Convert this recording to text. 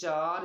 4